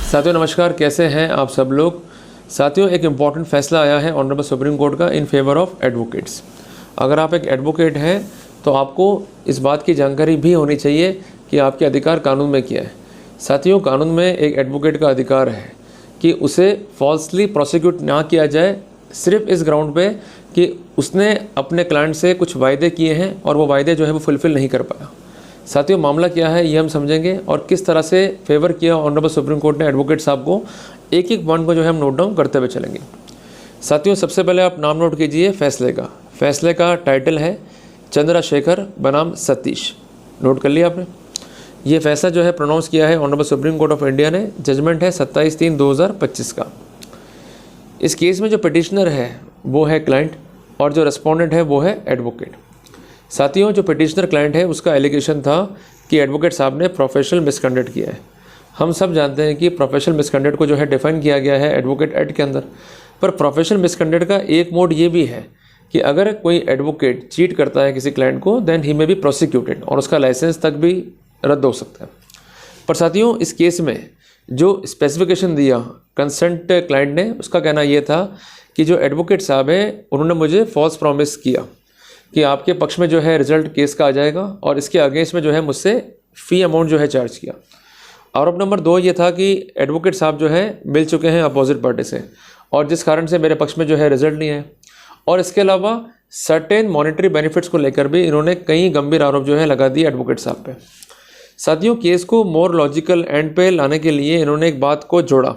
साथियों नमस्कार, कैसे हैं आप सब लोग। साथियों एक इम्पॉर्टेंट फैसला आया है ऑनरेबल सुप्रीम कोर्ट का इन फेवर ऑफ एडवोकेट्स। अगर आप एक एडवोकेट हैं तो आपको इस बात की जानकारी भी होनी चाहिए कि आपके अधिकार कानून में क्या है। साथियों कानून में एक एडवोकेट का अधिकार है कि उसे फॉल्सली प्रोसिक्यूट ना किया जाए, सिर्फ इस ग्राउंड पे कि उसने अपने क्लाइंट से कुछ वायदे किए हैं और वो वायदे जो है वो फुलफ़िल नहीं कर पाया। साथियों मामला क्या है ये हम समझेंगे और किस तरह से फेवर किया ऑनरेबल सुप्रीम कोर्ट ने एडवोकेट साहब को, एक एक पॉइंट को जो है हम नोट डाउन करते हुए चलेंगे। साथियों सबसे पहले आप नाम नोट कीजिए फैसले का टाइटल है चंद्रशेखर बनाम सतीश। नोट कर लिया आपने। ये फैसला जो है प्रोनाउंस किया है honourable supreme court of India ने। जजमेंट है 27/3/2025 का। इस केस में जो पिटिशनर है वो है क्लाइंट और जो रेस्पोंडेंट है वो है एडवोकेट। साथियों जो पिटिशनर क्लाइंट है उसका एलिगेशन था कि एडवोकेट साहब ने प्रोफेशनल मिसकंडक्ट किया है। हम सब जानते हैं कि प्रोफेशनल मिसकंडक्ट को जो है डिफाइन किया गया है एडवोकेट एक्ट के अंदर। पर प्रोफेशनल मिसकंडक्ट का एक मोड ये भी है कि अगर कोई एडवोकेट चीट करता है किसी क्लाइंट को, देन ही में बी प्रोसिक्यूटेड और उसका लाइसेंस तक भी रद्द हो सकता है। पर साथियों इस केस में जो स्पेसिफिकेशन दिया कंसेंट क्लाइंट ने, उसका कहना ये था कि जो एडवोकेट साहब है उन्होंने मुझे फॉल्स प्रॉमिस किया कि आपके पक्ष में जो है रिजल्ट केस का आ जाएगा और इसके अगेंस्ट में जो है मुझसे फ़ी अमाउंट जो है चार्ज किया। आरोप नंबर 2 ये था कि एडवोकेट साहब जो है मिल चुके हैं अपोजिट पार्टी से और जिस कारण से मेरे पक्ष में जो है रिजल्ट नहीं है। और इसके अलावा सर्टेन मॉनेटरी बेनिफिट्स को लेकर भी इन्होंने कई गंभीर आरोप जो है लगा दिए एडवोकेट साहब पे। साथियों केस को मोर लॉजिकल एंड पे लाने के लिए इन्होंने एक बात को जोड़ा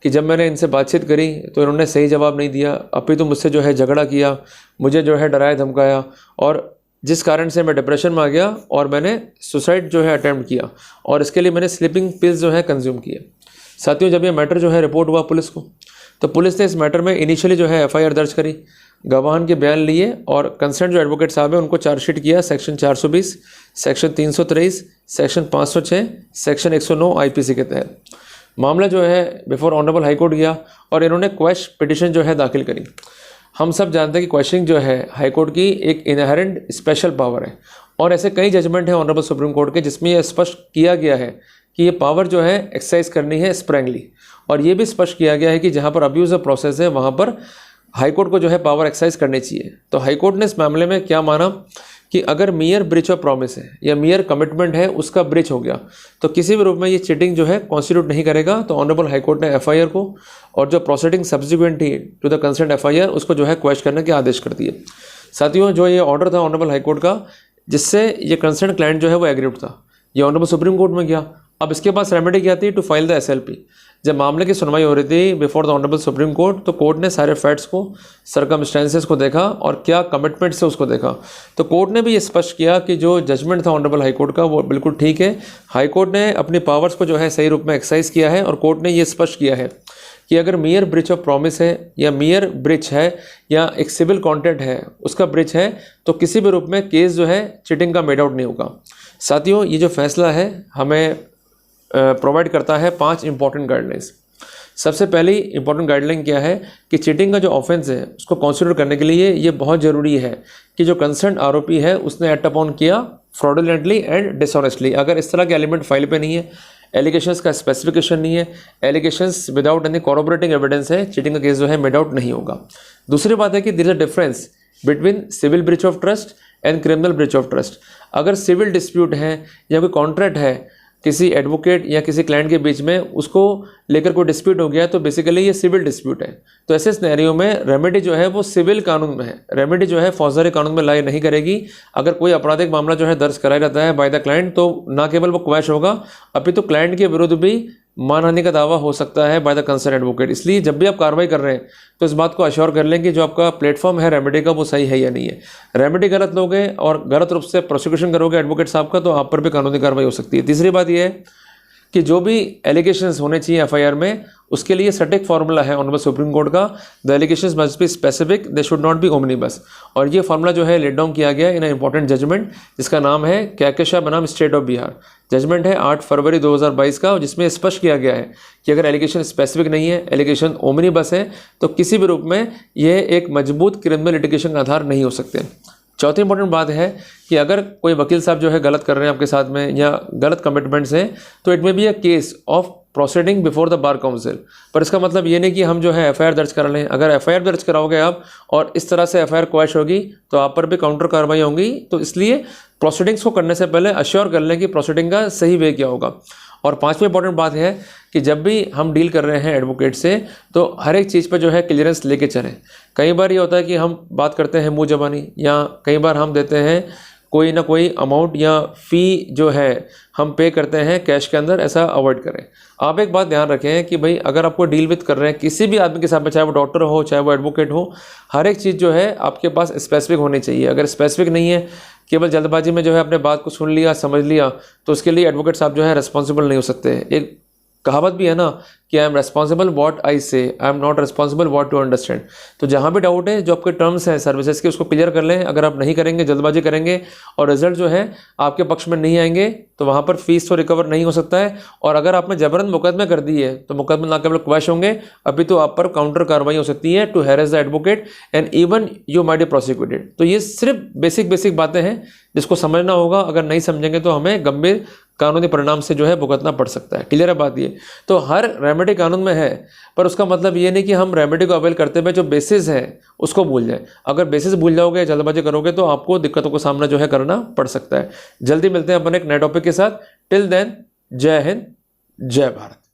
कि जब मैंने इनसे बातचीत करी तो इन्होंने सही जवाब नहीं दिया, अपितु मुझसे जो है झगड़ा किया, मुझे जो है डराया धमकाया और जिस कारण से मैं डिप्रेशन में आ गया और मैंने सुसाइड जो है अटैम्प्ट किया और इसके लिए मैंने स्लीपिंग पिल्स जो है कंज्यूम किए। साथियों जब ये मैटर जो है रिपोर्ट हुआ पुलिस को, तो पुलिस ने इस मैटर में इनिशियली जो है FIR दर्ज करी, गवाहान के बयान लिए और कंसर्न जो एडवोकेट साहब है उनको चार्जशीट किया section 420, section 323, section 506, section 109 IPC के तहत। मामला जो है बिफोर ऑनरेबल हाई कोर्ट गया और इन्होंने क्वेश पिटिशन जो है दाखिल करी। हम सब जानते हैं कि क्वेश्चनिंग जो है हाई कोर्ट की एक इनहेरेंट स्पेशल पावर है और ऐसे कई जजमेंट हैं ऑनरेबल सुप्रीम कोर्ट के जिसमें यह स्पष्ट किया गया है कि ये पावर जो है एक्सरसाइज करनी है स्प्रैंगली। और ये भी स्पष्ट किया गया है कि जहाँ पर अब्यूज़ ऑफ प्रोसेस है वहाँ पर हाई कोर्ट को जो है पावर एक्सरसाइज करनी चाहिए। तो हाई कोर्ट ने इस मामले में क्या माना कि अगर मियर ब्रीच ऑफ प्रॉमिस है या मियर कमिटमेंट है उसका ब्रीच हो गया तो किसी भी रूप में ये चीटिंग जो है कॉन्स्टिट्यूट नहीं करेगा। तो ऑनरेबल हाई कोर्ट ने FIR को और जो प्रोसीडिंग सब्सिक्वेंट थी टू द कंसर्न FIR उसको जो है क्वेश करने के आदेश कर दिए। साथियों जो ये ऑर्डर था ऑनरेबल हाई कोर्ट का जिससे ये कंसर्न क्लाइंट जो है वो एग्रीड था, ये ऑनरेबल सुप्रीम कोर्ट में गया। अब इसके पास रेमेडी क्या थी? To file the SLP। जब मामले की सुनवाई हो रही थी before the honourable supreme court तो कोर्ट ने सारे फैक्ट्स को, सर्कमस्टेंसेस को देखा और क्या कमिटमेंट से उसको देखा। तो कोर्ट ने भी ये स्पष्ट किया कि जो जजमेंट था ऑनरेबल हाई कोर्ट का वो बिल्कुल ठीक है। हाई कोर्ट ने अपनी पावर्स को जो है सही रूप में एक्सरसाइज किया है और कोर्ट ने ये स्पष्ट किया है कि अगर मियर ब्रीच ऑफ प्रॉमिस है या मियर ब्रीच है या एक सिविल कॉन्ट्रैक्ट है उसका ब्रीच है तो किसी भी रूप में केस जो है चीटिंग का मेड आउट नहीं होगा। साथियों ये जो फैसला है हमें प्रोवाइड करता है 5 इंपॉर्टेंट गाइडलाइंस। सबसे पहली इंपॉर्टेंट गाइडलाइन क्या है कि चीटिंग का जो ऑफेंस है उसको कंसिडर करने के लिए ये बहुत ज़रूरी है कि जो कंसर्न आरोपी है उसने एक्ट अपॉन किया फ्रॉडुलेंटली एंड डिसऑनेस्टली। अगर इस तरह के एलिमेंट फाइल पे नहीं है, एलिगेशंस का स्पेसिफिकेशन नहीं है, एलिगेशंस विदाउट एनी कॉरोबरेटिंग एविडेंस है, चीटिंग का केस जो है मेड आउट नहीं होगा। दूसरी बात है कि there is a difference between civil breach of trust and criminal breach of trust. अगर सिविल डिस्प्यूट है या कोई कॉन्ट्रैक्ट है किसी एडवोकेट या किसी क्लाइंट के बीच में, उसको लेकर कोई डिस्प्यूट हो गया तो बेसिकली ये सिविल डिस्प्यूट है। तो ऐसे सिनेरियो में रेमेडी जो है वो सिविल कानून में है, रेमेडी जो है फौजदारी कानून में लाई नहीं करेगी। अगर कोई आपराधिक मामला जो है दर्ज कराया जाता है बाय द क्लाइंट तो ना केवल वो क्वैश होगा अपितु क्लाइंट के विरुद्ध भी मानहानि का दावा हो सकता है बाय द कंसर्न एडवोकेट। इसलिए जब भी आप कार्रवाई कर रहे हैं तो इस बात को अश्योर कर लें कि जो आपका प्लेटफॉर्म है रेमेडी का वो सही है या नहीं है। रेमेडी गलत लोगे और गलत रूप से प्रोसिक्यूशन करोगे एडवोकेट साहब का तो आप पर भी कानूनी कार्रवाई हो सकती है। तीसरी बात यह है कि जो भी एलिगेशंस होने चाहिए FIR में उसके लिए सटीक फार्मूला है ऑनरेबल सुप्रीम कोर्ट का। The allegations must be specific, they should not be omnibus. और ये फार्मूला जो है लेट डाउन किया गया इन इंपॉर्टेंट जजमेंट जिसका नाम है कैकेशा बनाम स्टेट ऑफ बिहार। जजमेंट है 8 फरवरी 2022 का जिसमें स्पष्ट किया गया है कि अगर एलिगेशन स्पेसिफिक नहीं है, एलिगेशन ओमनीबस है तो किसी भी रूप में ये एक मजबूत क्रिमिनल लिटिगेशन का आधार नहीं हो सकते। चौथी इंपॉर्टेंट बात है कि अगर कोई वकील साहब जो है गलत कर रहे हैं आपके साथ में या गलत कमिटमेंट्स हैं, तो it may be a case of proceeding before the bar council. पर इसका मतलब ये नहीं कि हम जो है एफआईआर दर्ज करा लें। अगर एफआईआर दर्ज कराओगे आप और इस तरह से एफआईआर क्वैश होगी तो आप पर भी काउंटर कार्रवाई होंगी। तो इसलिए प्रोसीडिंग्स को करने से पहले अश्योर कर लें कि प्रोसीडिंग का सही वे क्या होगा। और पांचवी इंपॉर्टेंट बात है कि जब भी हम डील कर रहे हैं एडवोकेट से, तो हर एक चीज़ पर जो है क्लियरेंस लेके चलें। कई बार ये होता है कि हम बात करते हैं मुँह ज़बानी, या कई बार हम देते हैं कोई ना कोई अमाउंट या फ़ी जो है हम पे करते हैं कैश के अंदर, ऐसा अवॉइड करें। आप एक बात ध्यान रखें कि भाई अगर आपको डील विद कर रहे हैं किसी भी आदमी के साथ में, चाहे वो डॉक्टर हो चाहे वो एडवोकेट हो, हर एक चीज़ जो है आपके पास स्पेसिफिक होनी चाहिए। अगर स्पेसिफिक नहीं है, केवल जल्दबाजी में जो है अपने बात को सुन लिया समझ लिया, तो उसके लिए एडवोकेट साहब जो है रिस्पॉन्सिबल नहीं हो सकते। एक कहावत भी है ना कि I am responsible what I say, I am not responsible what to understand. तो जहाँ भी डाउट है, जो आपके टर्म्स हैं सर्विसेज के, उसको क्लियर कर लें। अगर आप नहीं करेंगे, जल्दबाजी करेंगे और रिजल्ट जो है आपके पक्ष में नहीं आएंगे, तो वहाँ पर फीस तो रिकवर नहीं हो सकता है। और अगर आपने जबरन मुकदमे कर दिए तो मुकदमे ना केवल क्वैश होंगे, अभी तो आप पर काउंटर कार्रवाई हो सकती है to harass the advocate and even you might be prosecuted. तो ये सिर्फ बेसिक बातें हैं जिसको समझना होगा। अगर नहीं समझेंगे तो हमें गंभीर कानूनी परिणाम से जो है भुगतना पड़ सकता है। क्लियर है बात ये? तो हर रेमेडी कानून में है, पर उसका मतलब ये नहीं कि हम रेमेडी को अवेल करते हुए जो बेसिस है उसको भूल जाए। अगर बेसिस भूल जाओगे, जल्दबाजी करोगे, तो आपको दिक्कतों का सामना जो है करना पड़ सकता है। जल्दी मिलते हैं अपन एक नए टॉपिक के साथ। टिल देन, जय हिंद, जय भारत।